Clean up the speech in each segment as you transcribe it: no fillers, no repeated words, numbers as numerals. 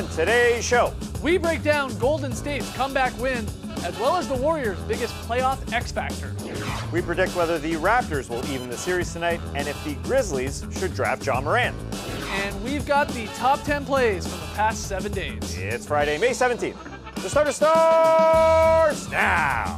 on today's show. We break down Golden State's comeback win, as well as the Warriors' biggest playoff X factor. We predict whether the Raptors will even the series tonight and if the Grizzlies should draft Ja Morant. And we've got the top 10 plays from the past 7 days. It's Friday, May 17th. The starter starts now.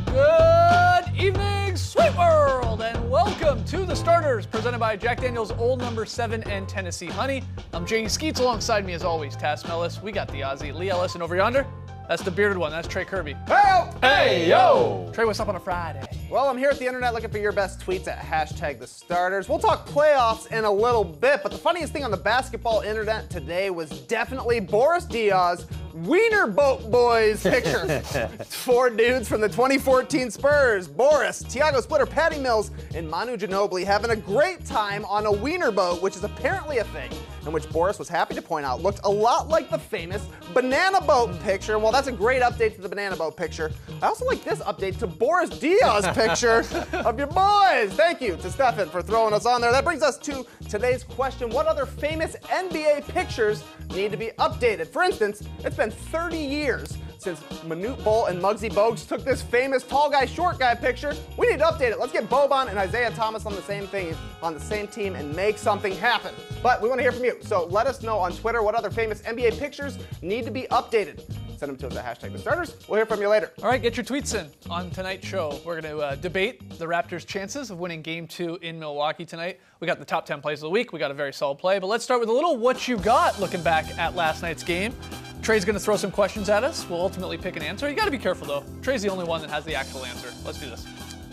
Good evening, Sweet World, and welcome to the starters presented by Jack Daniel's Old No. 7 and Tennessee Honey. I'm Jay Skeets, alongside me as always, Tass Mellis. We got the Aussie Lee Ellis, and over yonder, that's the bearded one. That's Trey Kirby. Hey, Hey, yo! Trey, what's up on a Friday? well, I'm here at the internet looking for your best tweets at #TheStarters. We'll talk playoffs in a little bit, but the funniest thing on the basketball internet today was definitely Boris Diaw's Wiener Boat Boys picture. It's 4 dudes from the 2014 Spurs. Boris, Thiago Splitter, Patty Mills, and Manu Ginobili having a great time on a wiener boat, which is apparently a thing, and which Boris was happy to point out looked a lot like the famous banana boat picture. Well, that's a great update to the banana boat picture. I also like this update to Boris Diaw's picture of your boys. Thank you to Stefan for throwing us on there. That brings us to today's question. What other famous NBA pictures need to be updated? For instance, it's been 30 years since Manute Bol and Muggsy Bogues took this famous tall guy, short guy picture. We need to update it. Let's get Boban and Isaiah Thomas on the same thing, on the same team, and make something happen. But we want to hear from you, so let us know on Twitter what other famous NBA pictures need to be updated. Send them to us at #TheStarters. We'll hear from you later. All right, get your tweets in on tonight's show. We're going to debate the Raptors' chances of winning Game 2 in Milwaukee tonight. We got the top 10 plays of the week. We got a very solid play, but let's start with a little what you got looking back at last night's game. Trey's going to throw some questions at us. We'll ultimately pick an answer. You got to be careful, though. Trey's the only one that has the actual answer. Let's do this.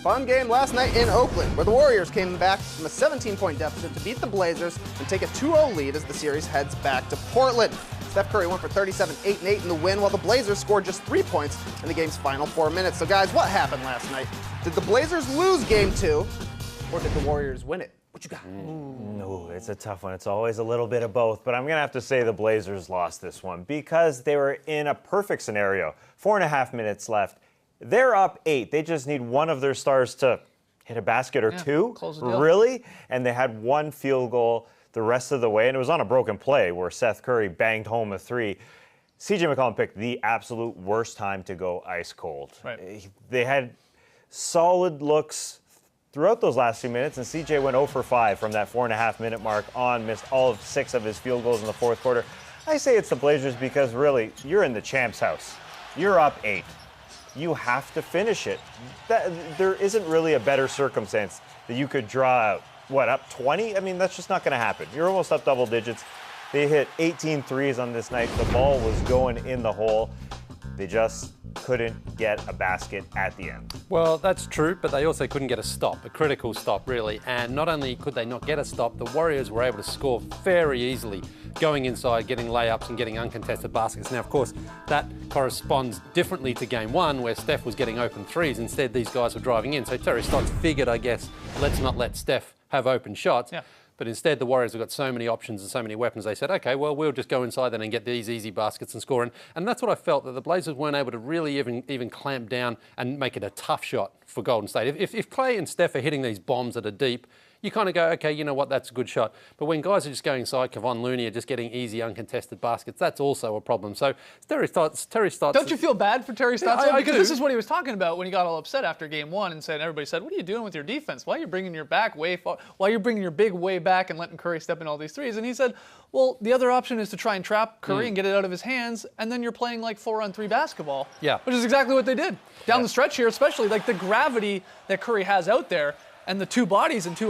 Fun game last night in Oakland, where the Warriors came back from a 17-point deficit to beat the Blazers and take a 2-0 lead as the series heads back to Portland. Steph Curry went for 37, 8 and 8 in the win, while the Blazers scored just 3 points in the game's final 4 minutes. So guys, what happened last night? Did the Blazers lose Game 2, or did the Warriors win it? What you got? No, it's a tough one. It's always a little bit of both, but I'm going to have to say the Blazers lost this one because they were in a perfect scenario. 4.5 minutes left. They're up 8. They just need one of their stars to hit a basket or two. Close the deal. Really? And they had one field goal the rest of the way, and it was on a broken play where Seth Curry banged home a 3. CJ McCollum picked the absolute worst time to go ice cold. Right. They had solid looks throughout those last few minutes, and CJ went 0 for 5 from that 4.5 minute mark on, missed all of 6 of his field goals in the fourth quarter. I say it's the Blazers because really, you're in the champ's house. You're up 8. You have to finish it. There isn't really a better circumstance that you could draw out. What, up 20? I mean, that's just not going to happen. You're almost up double digits. They hit 18 threes on this night. The ball was going in the hole. They just couldn't get a basket at the end. Well, that's true, but they also couldn't get a stop, a critical stop, really. And not only could they not get a stop, the Warriors were able to score very easily, going inside, getting layups and getting uncontested baskets. Now, of course, that corresponds differently to Game 1, where Steph was getting open threes. Instead, these guys were driving in. So Terry Stotts figured, I guess, let's not let Steph have open shots. Yeah. But instead, the Warriors have got so many options and so many weapons, they said, okay, well, we'll just go inside then and get these easy baskets and score. And that's what I felt, that the Blazers weren't able to really even clamp down and make it a tough shot for Golden State. If Clay and Steph are hitting these bombs that are deep, you kind of go, okay, you know what, that's a good shot. But when guys are just going inside, Kevon Looney are just getting easy, uncontested baskets, that's also a problem. So Terry Stotts... Don't you feel bad for Terry Stotts? I Because do. this is what he was talking about when he got all upset after Game 1 and said, everybody said, what are you doing with your defense? Why are you bringing your back way far? Why are you bringing your big way back and letting Curry step in all these threes? And he said, well, the other option is to try and trap Curry and get it out of his hands, and then you're playing like 4-on-3 basketball. Yeah. Which is exactly what they did. Down the stretch here, especially, like the gravity that Curry has out there, and the 2 bodies and 2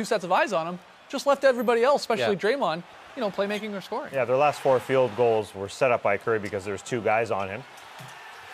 sets of eyes on him, just left everybody else, especially Draymond, playmaking or scoring. Yeah, their last 4 field goals were set up by Curry because there's 2 guys on him.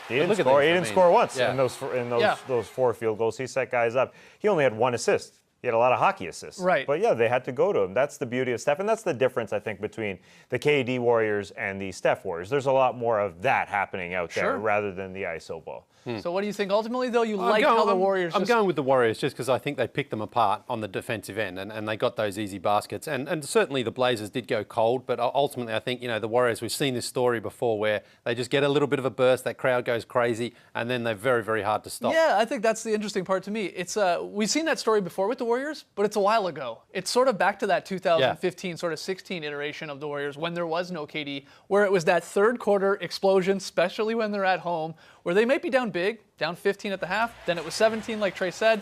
He didn't score. He didn't score once in those 4 field goals. He set guys up. He only had 1 assist. He had a lot of hockey assists. Right. But yeah, they had to go to him. That's the beauty of Steph, and that's the difference, I think, between the KD Warriors and the Steph Warriors. There's a lot more of that happening out there rather than the ISO ball. So what do you think? Ultimately, though, you like how the Warriors... I'm going with the Warriors just because I think they picked them apart on the defensive end and they got those easy baskets. And certainly the Blazers did go cold, but ultimately I think, the Warriors, we've seen this story before where they just get a little bit of a burst, that crowd goes crazy, and then they're very, very hard to stop. Yeah, I think that's the interesting part to me. It's we've seen that story before with the Warriors, but it's a while ago. It's sort of back to that 2015, sort of 16 iteration of the Warriors when there was no KD, where it was that third quarter explosion, especially when they're at home, where they might be down big, down 15 at the half, then it was 17 like Trey said,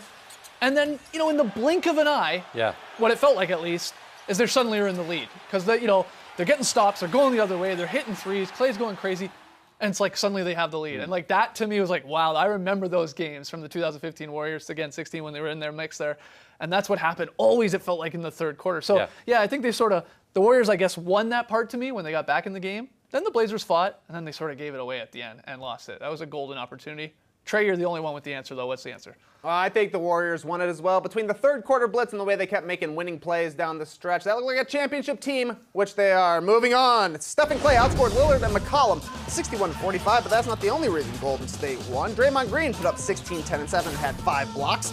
and then, in the blink of an eye, what it felt like at least, is they suddenly are in the lead. Because, they're getting stops, they're going the other way, they're hitting threes, Clay's going crazy, and it's like suddenly they have the lead. And like that to me was like, wow, I remember those games from the 2015 Warriors, again, 16 when they were in their mix there. And that's what happened always, it felt like, in the third quarter. So, I think the Warriors, I guess, won that part to me when they got back in the game. Then the Blazers fought, and then they sort of gave it away at the end and lost it. That was a golden opportunity. Trey, you're the only one with the answer, though. What's the answer? I think the Warriors won it as well. Between the third quarter blitz and the way they kept making winning plays down the stretch, that looked like a championship team, which they are. Moving on. Steph and Clay outscored Lillard and McCollum 61-45, but that's not the only reason Golden State won. Draymond Green put up 16, 10, and 7 and had 5 blocks.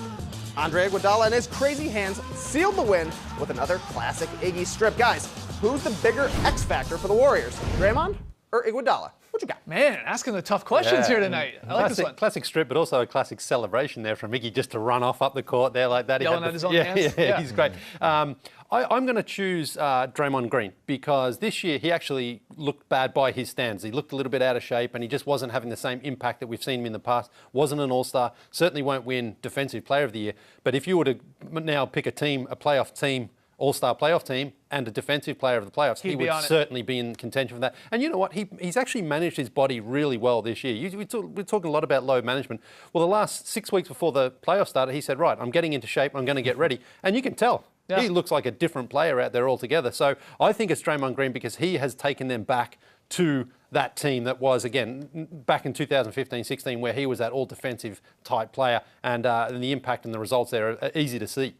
Andre Iguodala and his crazy hands sealed the win with another classic Iggy strip. Guys, who's the bigger X factor for the Warriors, Draymond or Iguodala? What you got? Man, asking the tough questions here tonight. I like this one. Classic strip, but also a classic celebration there from Iggy just to run off up the court there like that. Yelling at his own hands. Yeah, he's great. I'm going to choose Draymond Green because this year he actually looked bad by his standards. He looked a little bit out of shape and he just wasn't having the same impact that we've seen him in the past. Wasn't an all-star. Certainly won't win Defensive Player of the Year. But if you were to now pick a playoff team, all-star playoff team, and a defensive player of the playoffs, he would certainly be in contention for that. And you know what? He's actually managed his body really well this year. We're talking a lot about load management. Well, the last 6 weeks before the playoffs started, he said, right, I'm getting into shape, I'm going to get ready. And you can tell. Yeah. He looks like a different player out there altogether. So I think it's Draymond Green because he has taken them back to that team that was, again, back in 2015-16, where he was that all-defensive type player. And the impact and the results there are easy to see.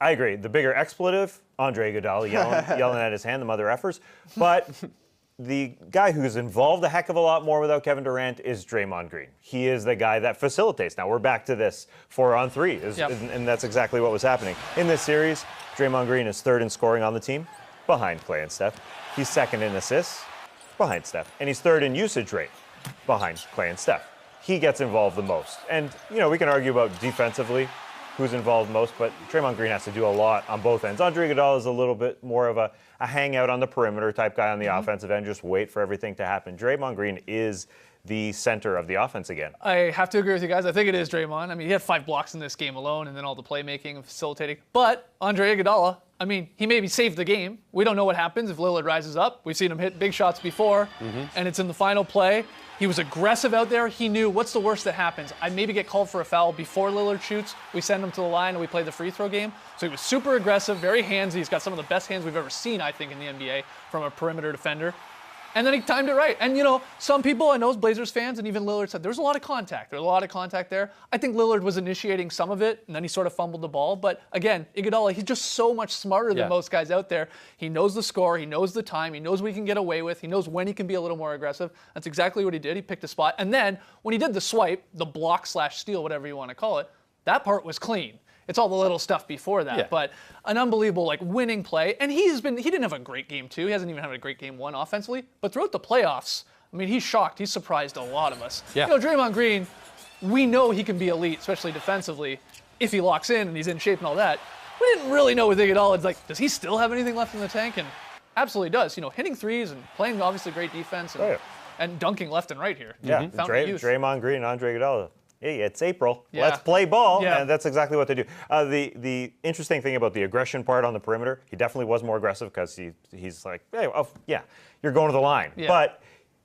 I agree. The bigger expletive, Andre Iguodala yelling at his hand, the mother effers. But the guy who's involved a heck of a lot more without Kevin Durant is Draymond Green. He is the guy that facilitates. Now, we're back to this 4-on-3, and that's exactly what was happening. In this series, Draymond Green is third in scoring on the team, behind Clay and Steph. He's second in assists, behind Steph. And he's third in usage rate, behind Clay and Steph. He gets involved the most. And, we can argue about defensively who's involved most, but Draymond Green has to do a lot on both ends. Andre Iguodala is a little bit more of a hangout on the perimeter type guy on the offensive end, just wait for everything to happen. Draymond Green is the center of the offense again. I have to agree with you guys. I think it is Draymond. I mean, he had 5 blocks in this game alone, and then all the playmaking and facilitating. But Andre Iguodala, I mean, he maybe saved the game. We don't know what happens if Lillard rises up. We've seen him hit big shots before, and it's in the final play. He was aggressive out there. He knew what's the worst that happens. I maybe get called for a foul before Lillard shoots. We send him to the line and we play the free throw game. So he was super aggressive, very handsy. He's got some of the best hands we've ever seen, I think, in the NBA from a perimeter defender. And then he timed it right. And, some people, I know Blazers fans, and even Lillard said, there was a lot of contact. There was a lot of contact there. I think Lillard was initiating some of it, and then he sort of fumbled the ball. But, again, Iguodala, he's just so much smarter than most guys out there. He knows the score. He knows the time. He knows what he can get away with. He knows when he can be a little more aggressive. That's exactly what he did. He picked a spot. And then, when he did the swipe, the block/steal, whatever you want to call it, that part was clean. It's all the little stuff before that, but an unbelievable winning play. And he didn't have a great game 2. He hasn't even had a great game 1 offensively. But throughout the playoffs, I mean, he's shocked. He's surprised a lot of us. Yeah. Draymond Green, we know he can be elite, especially defensively, if he locks in and he's in shape and all that. We didn't really know with Iguodala. It's does he still have anything left in the tank? And absolutely does. Hitting threes and playing obviously great defense and dunking left and right here. Yeah, Draymond Green and Andre Iguodala. Hey, it's April. Yeah. Let's play ball. Yeah. And that's exactly what they do. The interesting thing about the aggression part on the perimeter, he definitely was more aggressive because he's like, hey, you're going to the line. Yeah. But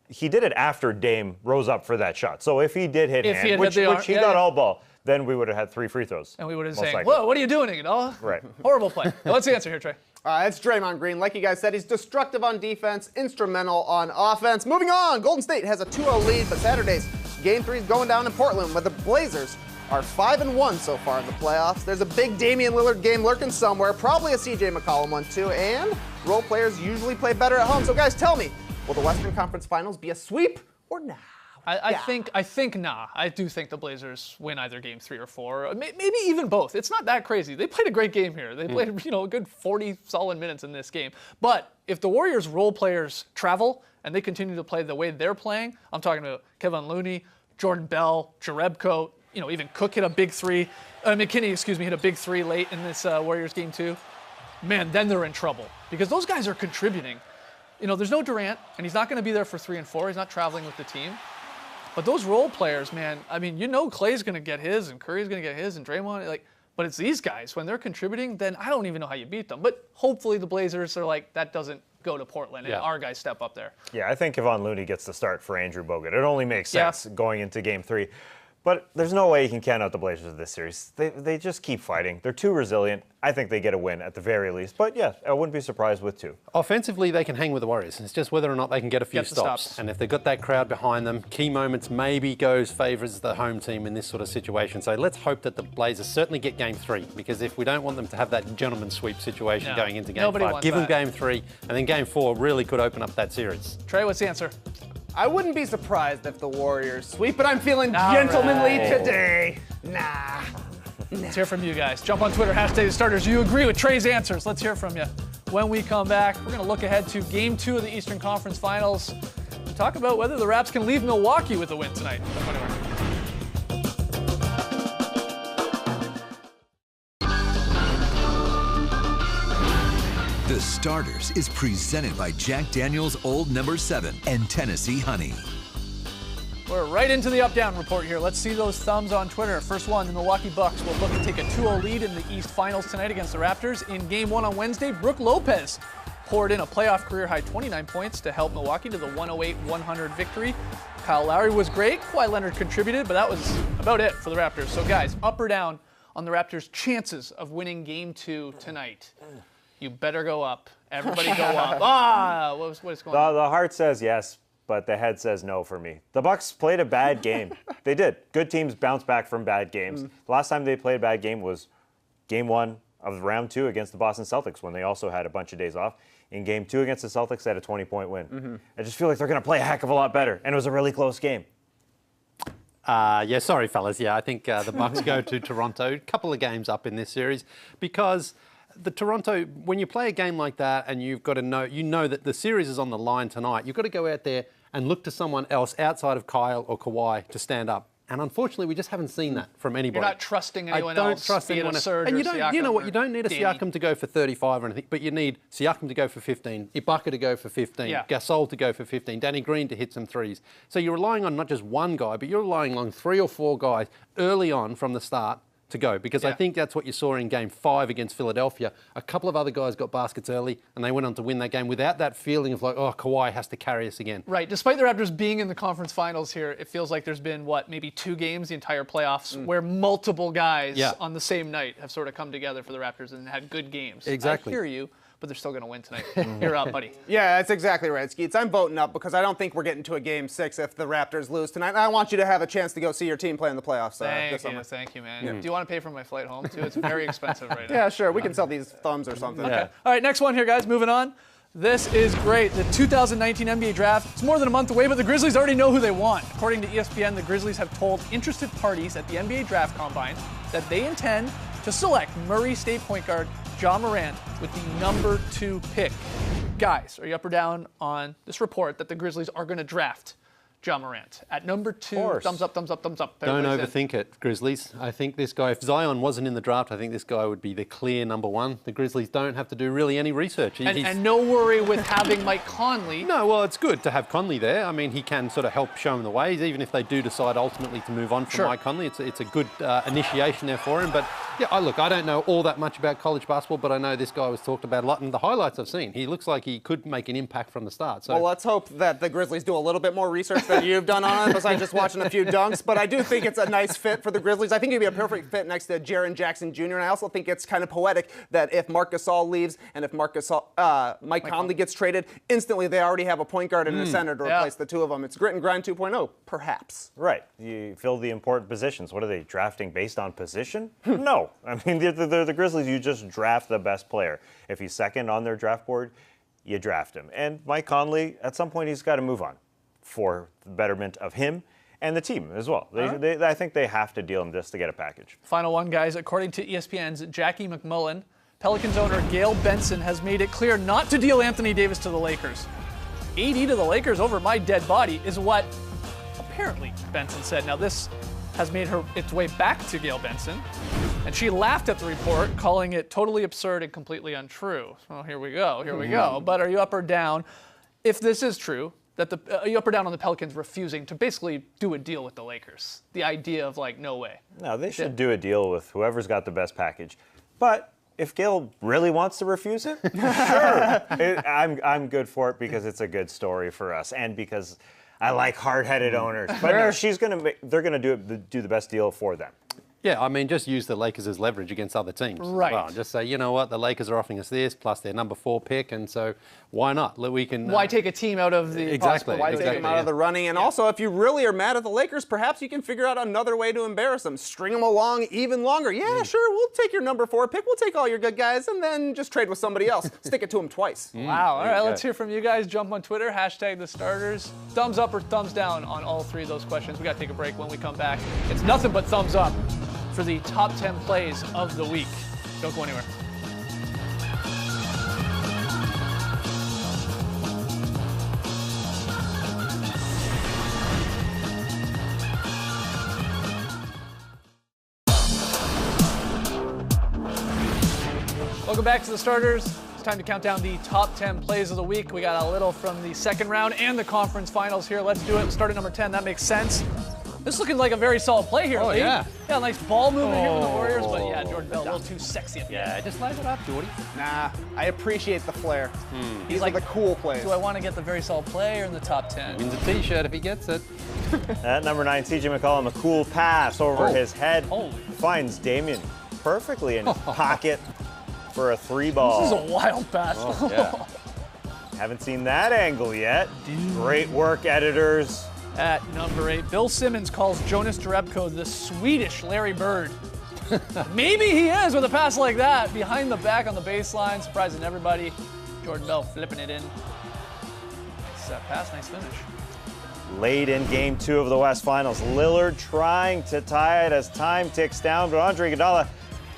he did it after Dame rose up for that shot. So if he did hit which he got all ball, then we would have had 3 free throws. And we would have said, whoa, what are you doing, Iguodala? Right. Horrible play. What's the answer here, Trey? It's Draymond Green. Like you guys said, he's destructive on defense, instrumental on offense. Moving on, Golden State has a 2-0 lead, but Saturday's Game 3 is going down in Portland, where the Blazers are 5-1 so far in the playoffs. There's a big Damian Lillard game lurking somewhere, probably a CJ McCollum one too, and role players usually play better at home. So guys, tell me, will the Western Conference Finals be a sweep or not? I think nah. I do think the Blazers win either game 3 or 4, maybe even both. It's not that crazy. They played a great game here. They played a good 40 solid minutes in this game. But if the Warriors role players travel and they continue to play the way they're playing, I'm talking about Kevin Looney, Jordan Bell, Jerebko, even Cook hit a big 3. McKinney, hit a big 3 late in this Warriors game 2. Man, then they're in trouble because those guys are contributing. There's no Durant, and he's not going to be there for 3 and 4. He's not traveling with the team. But those role players, man, Klay's going to get his, and Curry's going to get his, and Draymond, but it's these guys. When they're contributing, then I don't even know how you beat them. But hopefully the Blazers are like, that doesn't go to Portland, and our guys step up there. Yeah, I think Kevon Looney gets the start for Andrew Bogut. It only makes sense going into Game 3. But there's no way you can count out the Blazers of this series. They just keep fighting. They're too resilient. I think they get a win at the very least. But yeah, I wouldn't be surprised with 2. Offensively, they can hang with the Warriors. It's just whether or not they can get a few stops. And if they've got that crowd behind them, key moments maybe favors the home team in this sort of situation. So let's hope that the Blazers certainly get Game 3, because if we don't want them to have that gentleman sweep situation going into Game 5, give them Game 3, and then Game 4 really could open up that series. Trey, what's the answer? I wouldn't be surprised if the Warriors sweep, but I'm feeling gentlemanly today. Nah. Let's hear from you guys. Jump on Twitter, #TheStarters. You agree with Trey's answers. Let's hear from you. When we come back, we're going to look ahead to Game 2 of the Eastern Conference Finals and talk about whether the Raps can leave Milwaukee with a win tonight. The Starters is presented by Jack Daniel's Old No. 7 and Tennessee Honey. We're right into the up-down report here. Let's see those thumbs on Twitter. First one, the Milwaukee Bucks will look to take a 2-0 lead in the East Finals tonight against the Raptors. In Game 1 on Wednesday, Brook Lopez poured in a playoff career-high 29 points to help Milwaukee to the 108-100 victory. Kyle Lowry was great. Kawhi Leonard contributed, but that was about it for the Raptors. So guys, up or down on the Raptors' chances of winning Game 2 tonight? You better go up. Everybody go up. What is going on? The heart says yes, but the head says no for me. The Bucks played a bad game. They did. Good teams bounce back from bad games. The last time they played a bad game was Game 1 of Round 2 against the Boston Celtics, when they also had a bunch of days off. In Game 2 against the Celtics, they had a 20-point win. I just feel like they're going to play a heck of a lot better, and it was a really close game. Sorry, fellas. I think the Bucks go to Toronto. A couple of games up in this series, because the Toronto, when you play a game like that and you've got to know that the series is on the line tonight, you've got to go out there and look to someone else outside of Kyle or Kawhi to stand up. And unfortunately, we just haven't seen that from anybody. You're not trusting anyone else. I don't trust anyone else. And you know what? You don't need a Siakam to go for 35 or anything, but you need Siakam to go for 15, Ibaka to go for 15, Gasol to go for 15, Danny Green to hit some threes. So you're relying on not just one guy, but you're relying on 3 or 4 guys early on from the start to go, because I think that's what you saw in Game 5 against Philadelphia. A couple of other guys got baskets early, and they went on to win that game without that feeling of like, oh, Kawhi has to carry us again. Right. Despite the Raptors being in the conference finals here, it feels like there's been, maybe 2 games the entire playoffs where multiple guys on the same night have sort of come together for the Raptors and had good games. Exactly. I hear you, but they're still going to win tonight. You're up, buddy. Yeah, that's exactly right, Skeets. I'm voting up because I don't think we're getting to a Game 6 if the Raptors lose tonight. I want you to have a chance to go see your team play in the playoffs this summer. Thank you, man. Do you want to pay for my flight home, too? It's very expensive right now. Yeah, sure. We can sell these thumbs or something. Okay. All right, next one here, guys. Moving on. This is great. The 2019 NBA Draft. It's more than a month away, but the Grizzlies already know who they want. According to ESPN, the Grizzlies have told interested parties at the NBA Draft Combine that they intend to select Murray State point guard Ja Morant with the number 2 pick. Guys, are you up or down on this report that the Grizzlies are going to draft Ja Morant at number 2? Thumbs up, thumbs up, thumbs up. Don't overthink it, Grizzlies. I think this guy, if Zion wasn't in the draft, I think this guy would be the clear number 1. The Grizzlies don't have to do really any research. And no worry with having Mike Conley. No, well, it's good to have Conley there. I mean, he can sort of help show them the ways, even if they do decide ultimately to move on from Mike Conley. It's a good initiation there for him. But yeah, I don't know all that much about college basketball, but I know this guy was talked about a lot. And the highlights I've seen, he looks like he could make an impact from the start. So, well, let's hope that the Grizzlies do a little bit more research than you've done on it, besides just watching a few dunks. But I do think it's a nice fit for the Grizzlies. I think he'd be a perfect fit next to Jaren Jackson Jr. And I also think it's kind of poetic that if Marc Gasol leaves and if Mike Conley gets traded, instantly they already have a point guard and a center to replace the two of them. It's grit and grind 2.0, perhaps. Right. You fill the important positions. What are they, drafting based on position? No. I mean, they're the Grizzlies. You just draft the best player. If he's second on their draft board, you draft him. And Mike Conley, at some point, he's got to move on for the betterment of him and the team as well. I think they have to deal him just to get a package. Final one, guys. According to ESPN's Jackie McMullen, Pelicans owner Gail Benson has made it clear not to deal Anthony Davis to the Lakers. AD to the Lakers over my dead body is what apparently Benson said. Now this has made its way back to Gail Benson, and she laughed at the report, calling it totally absurd and completely untrue. Well, here we go. But are you up or down, if this is true, that are you up or down on the Pelicans refusing to basically do a deal with the Lakers? The idea of like, no way. No, they should do a deal with whoever's got the best package. But if Gail really wants to refuse it, sure. I'm good for it because it's a good story for us and because I like hard-headed owners. But no, they're gonna do the best deal for them. Yeah, I mean, just use the Lakers as leverage against other teams. Right. Well, just say, you know what, the Lakers are offering us this, plus their number 4 pick, and so why not? We can. Why take a team out of the exactly? Why take them out of the running? And also, if you really are mad at the Lakers, perhaps you can figure out another way to embarrass them. String them along even longer. Yeah, sure, we'll take your number 4 pick. We'll take all your good guys, and then just trade with somebody else. Stick it to them twice. Wow. All right, let's hear from you guys. Jump on Twitter, hashtag the starters. Thumbs up or thumbs down on all 3 of those questions. We got to take a break. When we come back, it's nothing but thumbs up for the top 10 plays of the week. Don't go anywhere. Welcome back to the starters. It's time to count down the top 10 plays of the week. We got a little from the second round and the conference finals here. Let's do it. We'll start at number 10. That makes sense. This is looking like a very solid play here, Lee. Yeah. Yeah, nice ball movement here for the Warriors, but yeah, Jordan Bell a little too sexy at the end. Yeah, just light it up, Jordy. Nah, I appreciate the flair. These are the cool plays. Do I want to get the very solid play or in the top 10? Wins a T-shirt if he gets it. At number 9, CJ McCollum, a cool pass over his head. Holy. Finds Damian perfectly in his pocket for a 3 ball. This is a wild pass. Oh, yeah. Haven't seen that angle yet. Great work, editors. At number 8, Bill Simmons calls Jonas Jerebko the Swedish Larry Bird. Maybe he is with a pass like that. Behind the back on the baseline, surprising everybody. Jordan Bell flipping it in. Nice pass, nice finish. Late in game 2 of the West Finals, Lillard trying to tie it as time ticks down, but Andre Iguodala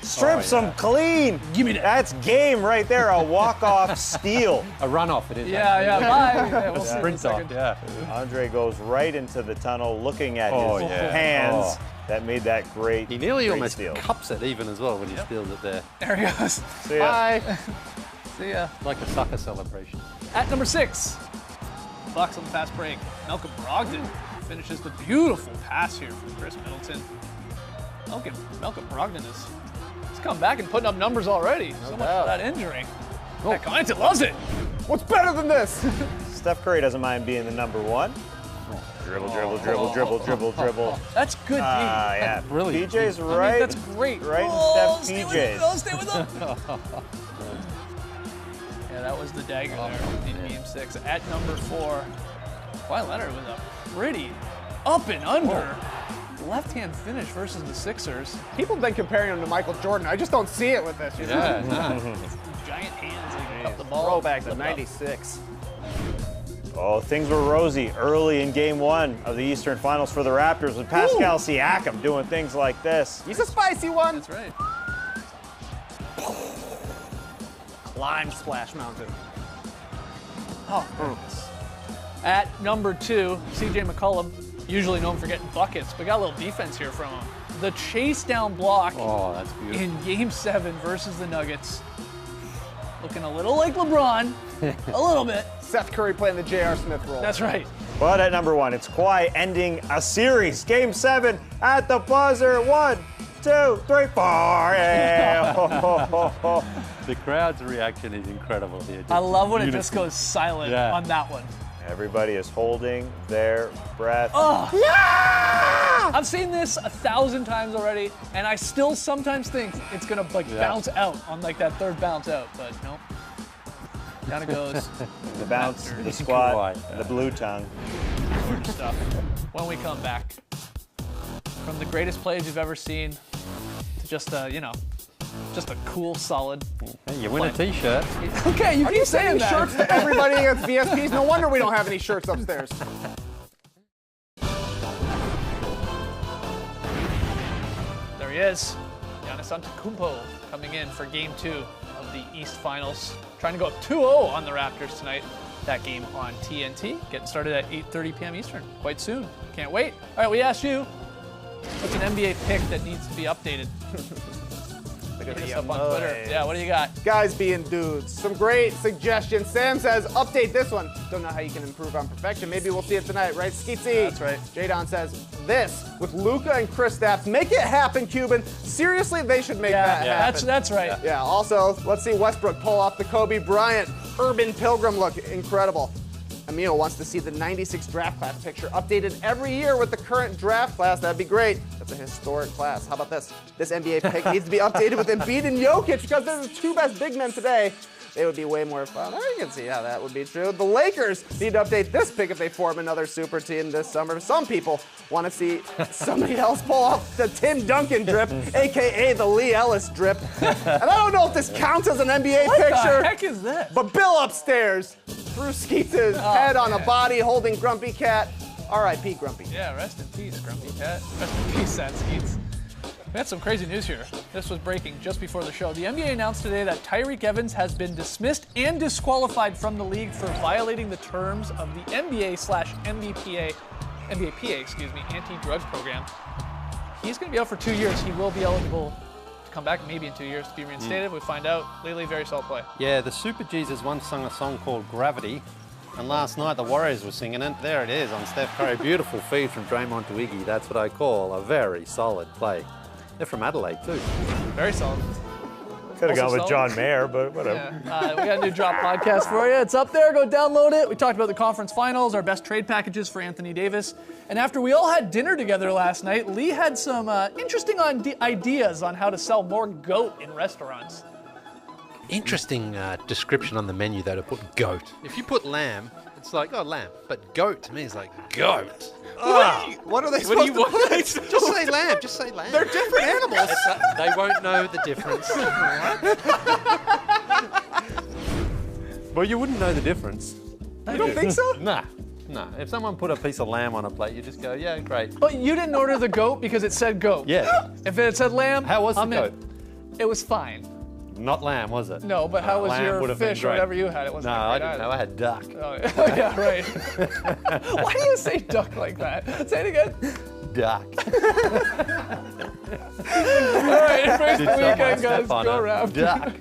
strips him clean. Give me that. That's game right there, a walk-off steal. A runoff it is. Yeah, bye. Yeah, we'll see in a Sprint off, second. yeah. Andre goes right into the tunnel looking at his hands. That made that great He nearly great almost steal. cups it even as well when he steals it there. There he goes. See ya. Bye. See ya. Like a sucker celebration. At number 6, Bucks on the fast break. Malcolm Brogdon finishes the beautiful pass here from Chris Middleton. Malcolm Brogdon is come back and putting up numbers already. So much for that injury. That Connaughton loves it. What's better than this? Steph Curry doesn't mind being the number 1. Dribble. That's good. Yeah. Brilliant. PJ's I right. mean, that's great. Right Oh, in stay Steph's with him. PJs. No, stay with him. Yeah, that was the dagger there in Game 6. At number 4, Kawhi Leonard with a pretty up and under left-hand finish versus the Sixers. People have been comparing him to Michael Jordan. I just don't see it with this. You know? Yeah, Giant hands like up the ball. Throwback to 96. Oh, things were rosy early in game 1 of the Eastern Finals for the Raptors with Pascal Siakam doing things like this. He's a spicy one. That's right. Climb Splash Mountain. Oh, goodness. At number 2, CJ McCollum, usually known for getting buckets, but got a little defense here from him. The chase down block Oh, that's beautiful. in Game 7 versus the Nuggets. Looking a little like LeBron, a little bit. Seth Curry playing the J.R. Smith role. That's right. But at number 1, it's Kawhi ending a series. Game 7 at the buzzer. 1, 2, 3, 4. Yeah. The crowd's reaction is incredible here. I love when it Beautiful. just goes silent Yeah. on that one. Everybody is holding their breath. Oh. I've seen this 1,000 times already, and I still sometimes think it's gonna bounce out on like that third bounce out, but nope. Down it goes. The bounce, the squat, Kawhi. the blue tongue. Good stuff. When we come back, from the greatest plays you've ever seen to just just a cool, solid. Hey, you win a T-shirt. Okay, you Are keep you saying sending that. shirts to everybody at VSPs? No wonder we don't have any shirts upstairs. he is. Giannis Antetokounmpo coming in for Game 2 of the East Finals. Trying to go up 2-0 on the Raptors tonight. That game on TNT. Getting started at 8:30 p.m. Eastern. Quite soon. Can't wait. All right, we asked you, what's an NBA pick that needs to be updated? Hit us up on Twitter. Yeah, what do you got? Guys being dudes. Some great suggestions. Sam says, update this one. Don't know how you can improve on perfection. Maybe we'll see it tonight, right? Skeetsy. That's right. Jadon says, this with Luka and Kristaps. Make it happen, Cuban. Seriously, they should make that happen. That's right. Yeah, also, let's see Westbrook pull off the Kobe Bryant Urban Pilgrim look. Incredible. Emil wants to see the 96 draft class picture updated every year with the current draft class. That'd be great. That's a historic class. How about this? This NBA pick needs to be updated with Embiid and Jokic because they're the two best big men today. They would be way more fun. I can see how that would be true. The Lakers need to update this pick if they form another super team this summer. Some people want to see somebody else pull off the Tim Duncan drip, a.k.a. the Lee Ellis drip. And I don't know if this counts as an NBA picture. What the heck is this? But Bill upstairs threw Skeets' head on a body holding Grumpy Cat. R.I.P. Grumpy. Yeah, rest in peace, Grumpy Cat. Rest in peace, Sad Skeets. We had some crazy news here. This was breaking just before the show. The NBA announced today that Tyreek Evans has been dismissed and disqualified from the league for violating the terms of the NBA/NBPA anti-drug program. He's going to be out for 2 years. He will be eligible to come back maybe in 2 years to be reinstated. We find out. Lately, very solid play. Yeah, the Super Jesus once sung a song called Gravity, and last night the Warriors were singing it. There it is on Steph Curry. Beautiful feed from Draymond to Iggy. That's what I call a very solid play. They're from Adelaide too. Very solid. Could have Also gone with solid. John Mayer, but whatever. Yeah. We got a new drop podcast for you. It's up there. Go download it. We talked about the conference finals, our best trade packages for Anthony Davis. And after we all had dinner together last night, Lee had some interesting ideas on how to sell more goat in restaurants. Interesting description on the menu though to put goat. If you put lamb, it's like, oh, lamb. But goat to me is like goat. What are they What do supposed you to want? put? Just say lamb. Just say lamb. They're different animals. They won't know the difference. Well, you wouldn't know the difference. You don't think so? Nah. If someone put a piece of lamb on a plate, you just go, yeah, great. But you didn't order the goat because it said goat. Yeah. If it said lamb, How was the I'm in. goat? It was fine. Not lamb, was it? No, but how was Lamb your would have been fish or great. whatever you had? It wasn't No, that I great didn't know. either. I had duck. Oh, yeah, right. Why do you say duck like that? Say it again. Duck. All right, embrace the Did someone weekend, guys. step on Go a around. duck?